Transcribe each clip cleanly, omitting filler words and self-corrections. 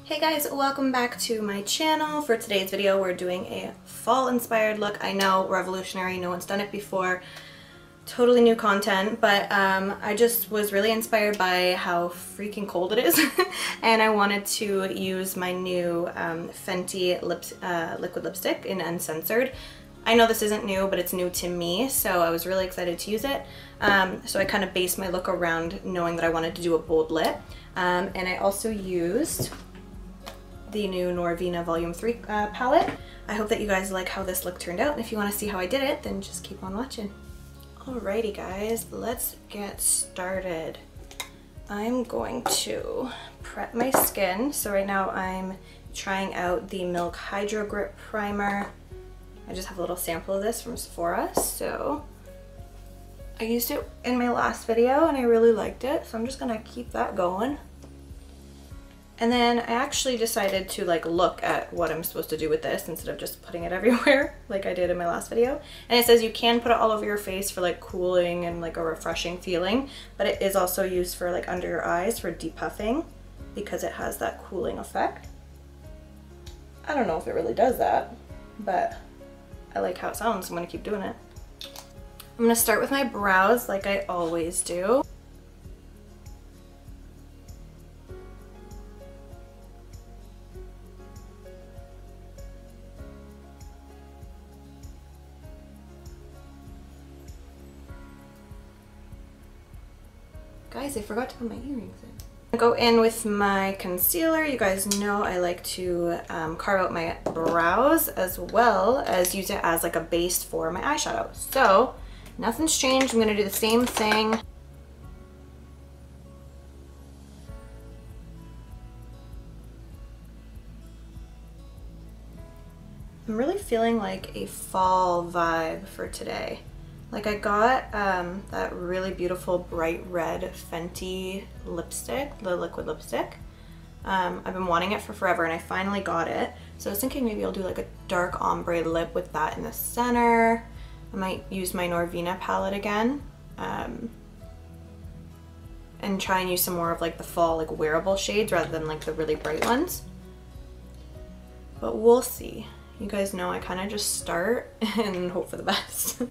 Hey guys, welcome back to my channel. For today's video, we're doing a fall inspired look. I know, revolutionary, no one's done it before. Totally new content, but I just was really inspired by how freaking cold it is and I wanted to use my new Fenty liquid lipstick in Uncensored. I know this isn't new, but it's new to me, so I was really excited to use it. So I kind of based my look around knowing that I wanted to do a bold lip. And I also used the new Norvina Volume 3 palette. I hope that you guys like how this look turned out, and if you want to see how I did it, then just keep on watching. Alrighty guys, let's get started. I'm going to prep my skin. So right now I'm trying out the Milk Hydro Grip Primer. I just have a little sample of this from Sephora, so I used it in my last video and I really liked it, so I'm just gonna keep that going. And then I actually decided to look at what I'm supposed to do with this instead of just putting it everywhere like I did in my last video. And it says you can put it all over your face for cooling and a refreshing feeling, but it is also used for under your eyes for depuffing because it has that cooling effect. I don't know if it really does that, but I like how it sounds, so I'm gonna keep doing it. I'm gonna start with my brows like I always do. Guys, I forgot to put my earrings in. I go in with my concealer. You guys know I like to carve out my brows as well as use it as a base for my eyeshadow. So nothing's changed. I'm gonna do the same thing. I'm really feeling a fall vibe for today. I got that really beautiful bright red Fenty lipstick, the liquid lipstick. I've been wanting it for forever and I finally got it. So I was thinking maybe I'll do a dark ombre lip with that in the center. I might use my Norvina palette again. And try and use some more of the fall wearable shades rather than the really bright ones. But we'll see. You guys know I kind of just start and hope for the best.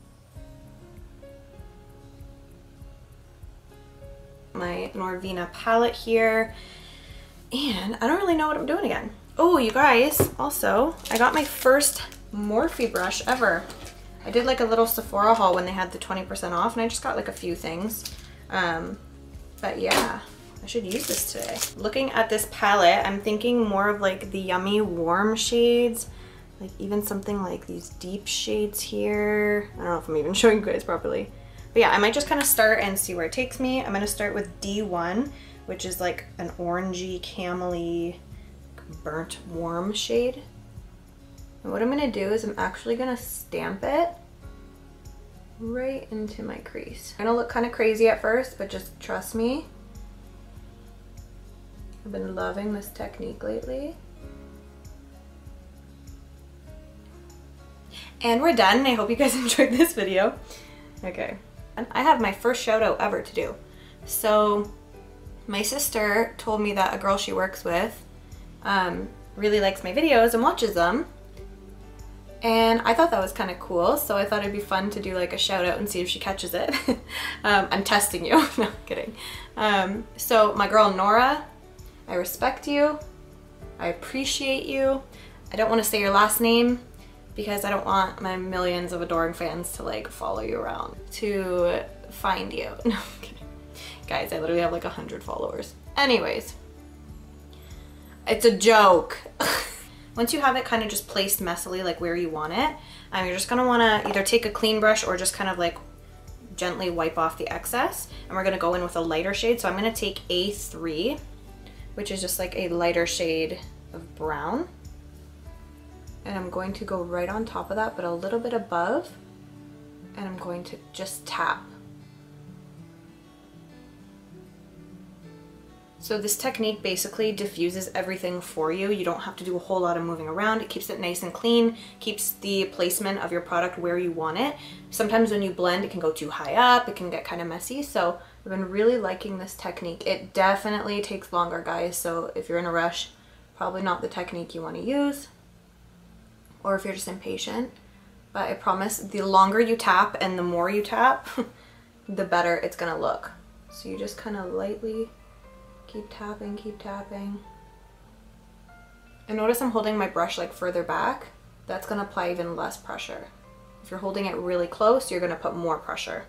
My Norvina palette here, and I don't really know what I'm doing again. Oh, you guys, also, I got my first Morphe brush ever. I did a little Sephora haul when they had the 20% off, and I just got a few things. But yeah, I should use this today. Looking at this palette, I'm thinking more of the yummy warm shades, even something these deep shades here. I don't know if I'm even showing you guys properly. But yeah, I might just kind of start and see where it takes me. I'm gonna start with D1, which is an orangey, camely, burnt warm shade. And what I'm gonna do is I'm actually gonna stamp it right into my crease. It's gonna look kind of crazy at first, but just trust me. I've been loving this technique lately. And we're done. I hope you guys enjoyed this video. Okay. I have my first shout out ever to do. So my sister told me that a girl she works with really likes my videos and watches them. And I thought that was kind of cool. So I thought it'd be fun to do a shout out and see if she catches it. I'm testing you. No, I'm kidding. So my girl Nora, I respect you. I appreciate you. I don't want to say your last name because I don't want my millions of adoring fans to follow you around to find you. No, I'm kidding. Guys, I literally have 100 followers. Anyways, it's a joke. Once you have it kind of just placed messily where you want it, you're just gonna wanna either take a clean brush or just kind of gently wipe off the excess. And we're gonna go in with a lighter shade. So I'm gonna take A3, which is just a lighter shade of brown. And I'm going to go right on top of that, but a little bit above, and I'm going to just tap. So this technique basically diffuses everything for you. You don't have to do a whole lot of moving around. It keeps it nice and clean, keeps the placement of your product where you want it. Sometimes when you blend, it can go too high up, it can get kind of messy. So I've been really liking this technique. It definitely takes longer, guys, so if you're in a rush, probably not the technique you want to use, or if you're just impatient. But I promise, the longer you tap and the more you tap, the better it's gonna look. So you just kind of lightly keep tapping, keep tapping. And notice I'm holding my brush like further back. That's gonna apply even less pressure. If you're holding it really close, you're gonna put more pressure.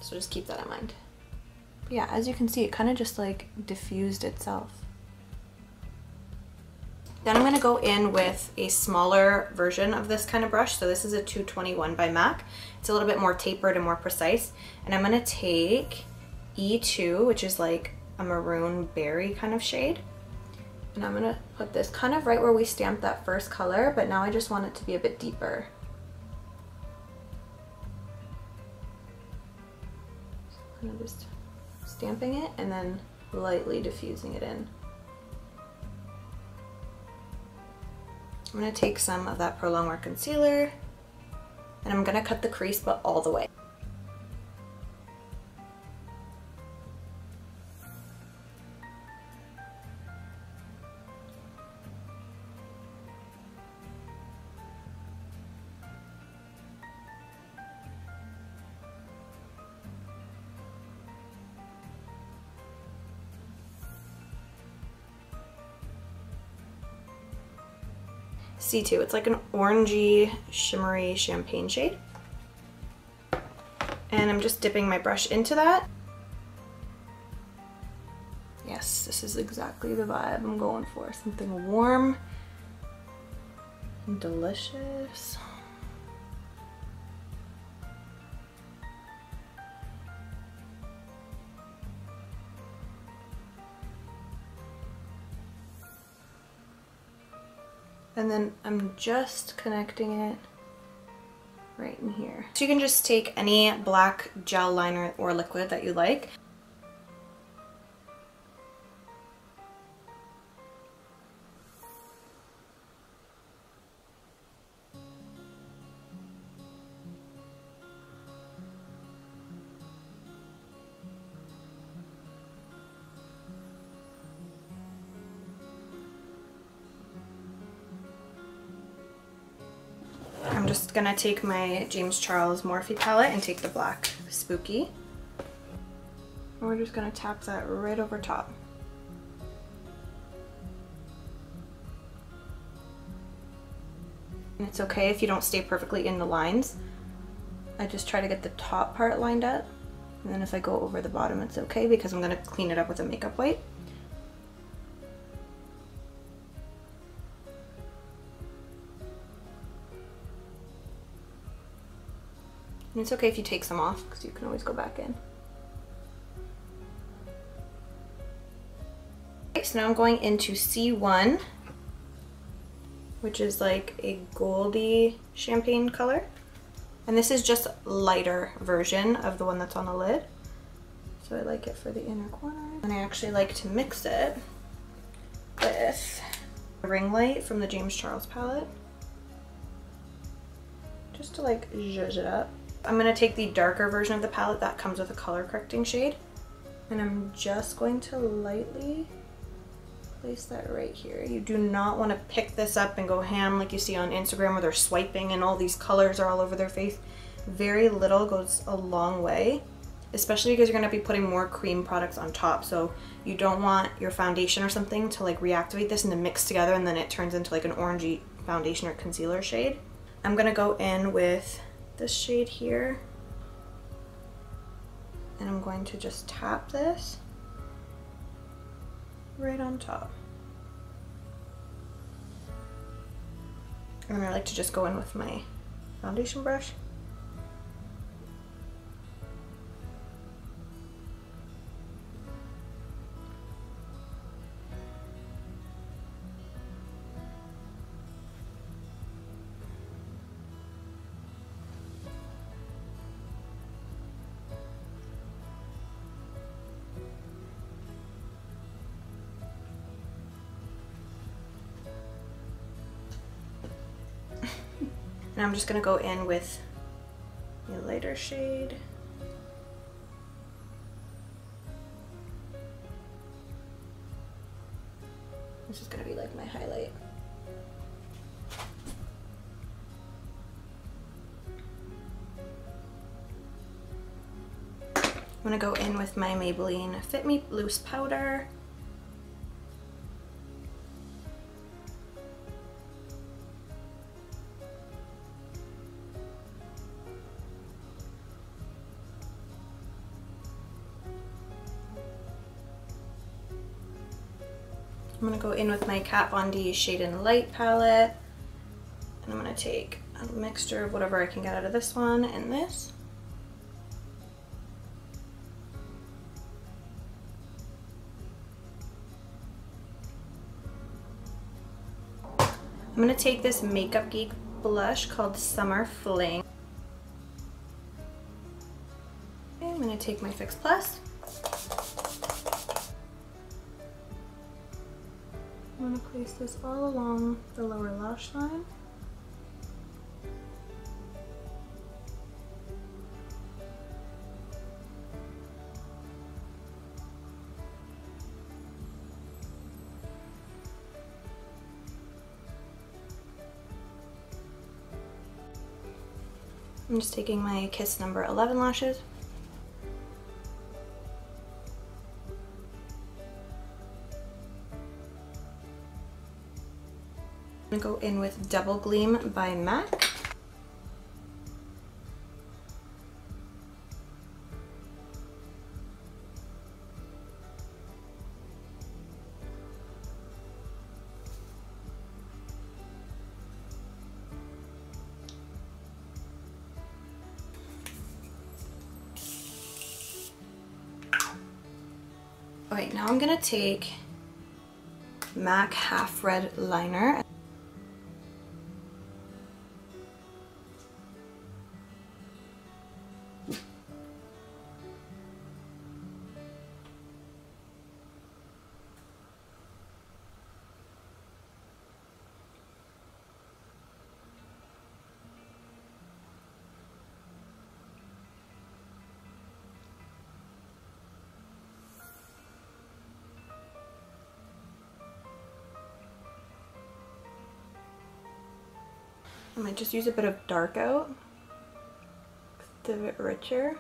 So just keep that in mind. But yeah, as you can see, it kind of just like diffused itself. Then I'm gonna go in with a smaller version of this kind of brush. So this is a 221 by MAC. It's a little bit more tapered and more precise. And I'm gonna take E2, which is like a maroon berry kind of shade. And I'm gonna put this kind of right where we stamped that first color, but now I just want it to be a bit deeper. So kind of just stamping it and then lightly diffusing it in. I'm gonna take some of that Pro Longwear concealer and I'm gonna cut the crease, but all the way. C2, it's like an orangey, shimmery champagne shade. And I'm just dipping my brush into that. Yes, this is exactly the vibe I'm going for. Something warm and delicious. And then I'm just connecting it right in here. So you can just take any black gel liner or liquid that you like. I'm just gonna take my James Charles Morphe palette and take the black Spooky. And we're just gonna tap that right over top. And it's okay if you don't stay perfectly in the lines. I just try to get the top part lined up. And then if I go over the bottom, it's okay because I'm gonna clean it up with a makeup wipe. And it's okay if you take some off because you can always go back in. Okay, so now I'm going into C1, which is like a goldy champagne color. And this is just a lighter version of the one that's on the lid. So I like it for the inner corner. And I actually like to mix it with a ring light from the James Charles palette. Just to like zhuzh it up. I'm going to take the darker version of the palette that comes with a color correcting shade, and I'm just going to lightly place that right here. You do not want to pick this up and go ham like you see on Instagram where they're swiping and all these colors are all over their face. Very little goes a long way, especially because you're going to be putting more cream products on top, so you don't want your foundation or something to like reactivate this and then mix together and then it turns into like an orangey foundation or concealer shade. I'm going to go in with this shade here, and I'm going to just tap this right on top. And then I like to just go in with my foundation brush. And I'm just going to go in with a lighter shade. This is going to be like with my highlight. I'm gonna go in with my Maybelline Fit Me Loose Powder. I'm gonna go in with my Kat Von D Shade and Light palette, and I'm gonna take a mixture of whatever I can get out of this one and this. I'm gonna take this Makeup Geek blush called Summer Fling. Okay, I'm gonna take my Fix Plus. I'm going to place this all along the lower lash line. I'm just taking my Kiss number 11 lashes. I'm gonna go in with Double Gleam by MAC. Okay, now I'm gonna take MAC Half Red Liner. I might just use a bit of dark out, it's a bit richer.